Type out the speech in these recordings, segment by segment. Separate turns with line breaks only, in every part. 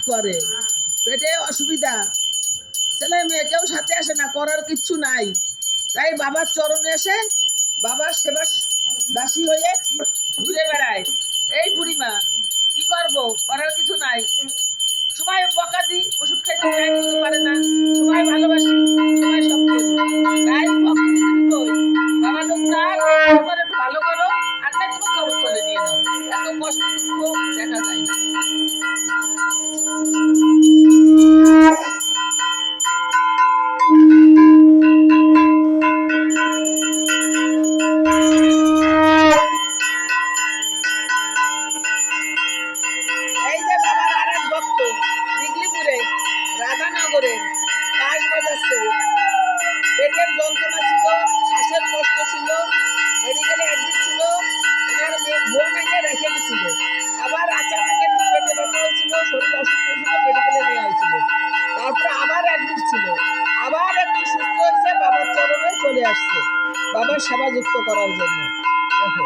করে, পেটে অসুবিধা, ছেলে মেয়ে কেউ সাথে আসে না, করার কিচ্ছু নাই, তাই বাবার চরণে এসে বাবার সেবা দাসী হয়ে ঘুরে বেড়ায়। এই বুড়িমা কি করবো, করার কিছু নাই, সবাই বকা দিই, ওষুধ খাইতে টাইম মতো পারে না, সবাই ভালোবাসি, সবাই সব করি, তাই ভক্তি কই বাবা লোক না, তোমার একটু ভালো করো, আর না তোমার খরচ করে নিয়ে নাও, এত কষ্ট দুঃখ দেখা যায় না। এই যে বাবার আর এক ভক্ত দিগলিপুরে রাধানগরের কাজ বাজাচ্ছে, পেটের যন্ত্রণা ছিল, শ্বাসের কষ্ট ছিল, মেডিকেলে অ্যাডমিট ছিল, এনার বউ মেয়ে রেখে গেছিল, আবার আচানক একটু পেটে ব্যথা হয়েছিল, শরীর অসুস্থ ছিল, মেডিকেলে নেওয়া হয়েছিল, তারপরে আবার অ্যাডমিট ছিল, আবার একটু সুস্থ হয়েছে, বাবার চরণে চলে আসছে বাবার সেবা যুক্ত করার জন্য। দেখো,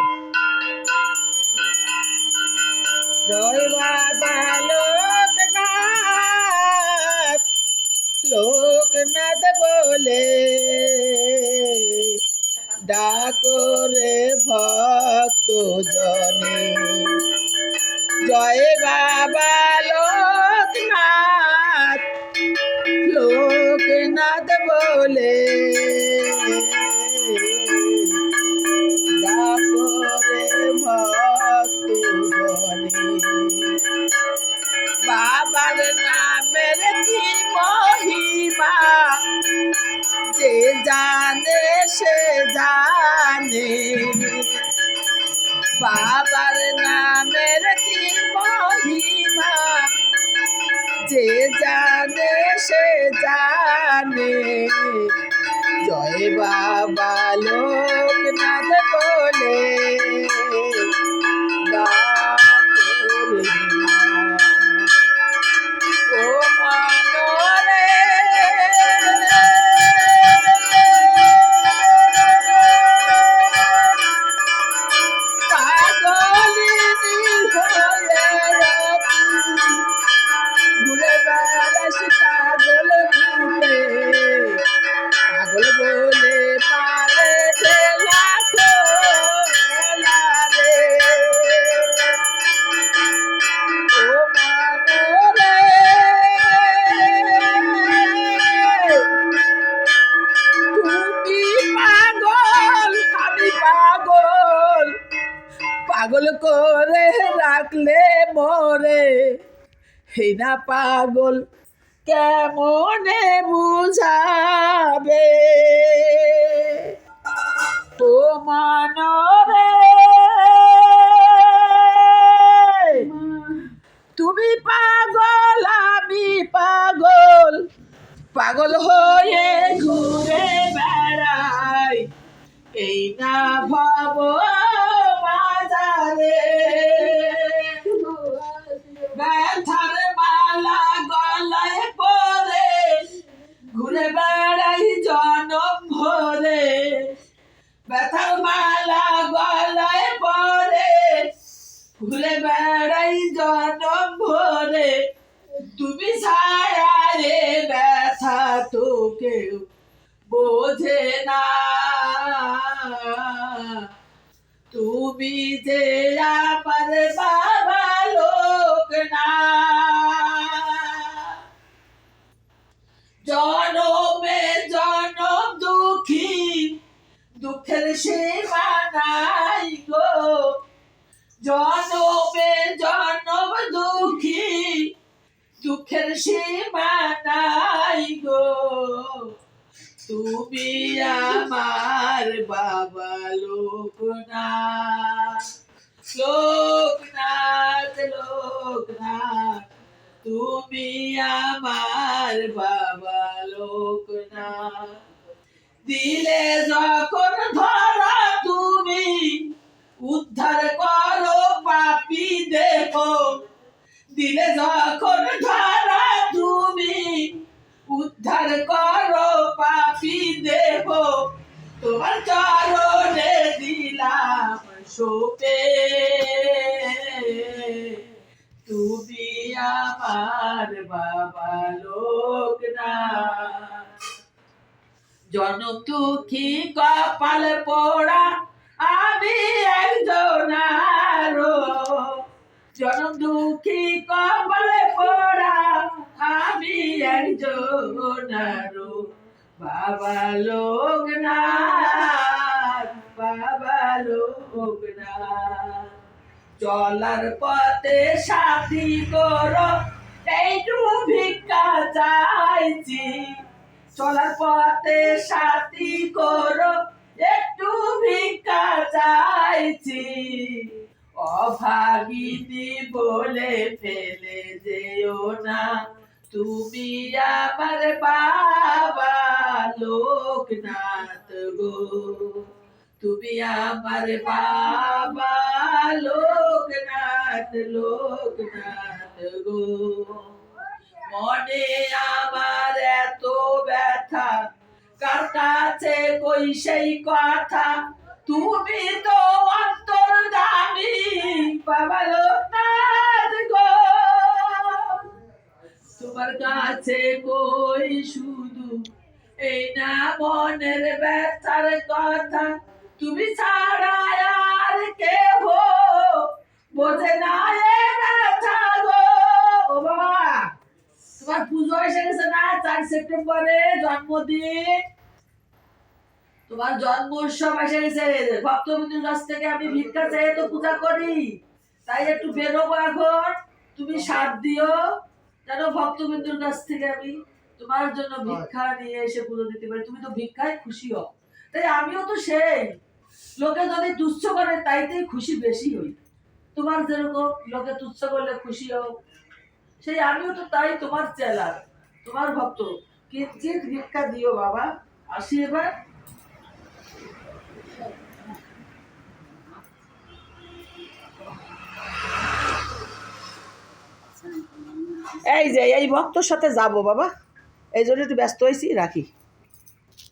জয় বাবা লোকনাথ, লোকনাথ বলে ডাকরে ভক্ত জনে, জয় বাবা লোকনাথ, লোকনাথ বলে ডাকরে ভক্ত জনে, বাবার নামের কি মহিমা যে জানে সে জানে, বাবার নামের কি মহিমা যে জানে সে জানে, জয় বাবা লোকনাথ বলে ডাকরে ও মনরে, পাগলিনী হয়ে ঘুরে বেড়াস পাগল ঘুরে, পাগল বলে পারে ঠেলা খোলা রে, ও মনরে তুমি পাগল আমি পাগল, পাগল করে রাখলে মোরে, এই না পাগল কেমনে বুঝাবে, ও মনরে তুমি পাগল আমি পাগল, পাগল হয়ে ঘুরে বেড়াই, এই না ভব বাজারে, ব্যথার মালা গলায় পরে ঘুরে বেড়াই জনম ভরে, ব্যথার মালা গলায় পরে ঘুরে বেড়াই জনম ভরে, তুমি ছাড়া রে ব্যথা তো কেউ বোঝে না, তুমি যে আমার বাবা লোকনাথ, জনমে জনম দুঃখী, দুঃখের সীমা নাই গো, জনমে জনম দুঃখী, দুঃখের সীমা নাই গো, তুমি আমার বাবা লোকনাথ, লোকনাথ লোকনাথ, তুমি আমার বাবা লোকনাথ, দিলে যখন ধরা তুমি উদ্ধার করো পাপী দেহ, দিলে যখন ধরা তুমি উদ্ধার করো পাপী দেহ, তোমার চরণে দিলাম সপে, তুমি আমার বাবা লোকনাথ। জনম দুঃখী কপাল পোড়া আমি একজনারো, জনম দুঃখী কপাল পোড়া আমি একজনারো, বাবা লোকনাথ, বাবা লোকনাথ। চলার পথে সাথী করো এইটু ভিক্ষা চাইছি, চলার পথে সাথী করো একটু ভিক্ষা চাইছি, অভাগিনী বলে ফেলে যেও না তুমি আমার বাবা লোকনাথ গো, তুমি আমার বাবা লোকনাথ, লোকনাথ গো। মনে আমার এত ব্যথা কার কাছে কই সেই কথা, তুমি তো অন্তর্যামী বাবা লোকনাথ গো, তোমার কাছে কই শুধু এই না মনের ব্যথার কথা, তুমি ছাড়া আর কেহ বোঝে না এ ব্যথা গো। ও বাবা, তোমার পুজো এসে গেছে না, 4 সেপ্টেম্বরে জন্মদিন, তোমার জন্ম উৎসব এসে গেছে। ভক্তবৃন্দের কাছ থেকে আমি ভিক্ষা চাই তো পূজা করি, তাই একটু বেরোবো এখন, তুমি সাথ দিও যেন ভক্তবৃন্দের কাছ থেকে আমি তোমার জন্য ভিক্ষা নিয়ে এসে পুজো দিতে পারি। তুমি তো ভিক্ষায় খুশি হও, তাই আমিও তো সেই, লোকে যদি তুচ্ছ করে তাইতেই খুশি বেশি হই। তোমার যেরকম লোকে তুচ্ছ করলে খুশি হও, সেই আমিও তো তাই, তোমার চেলা, তোমার ভক্ত। কিঞ্চিত ভিক্ষা দিও বাবা, আসি এবার। এই যে এই ভক্তর সাথে যাব বাবা, এই জন্য একটু ব্যস্ত হয়েছি, রাখি।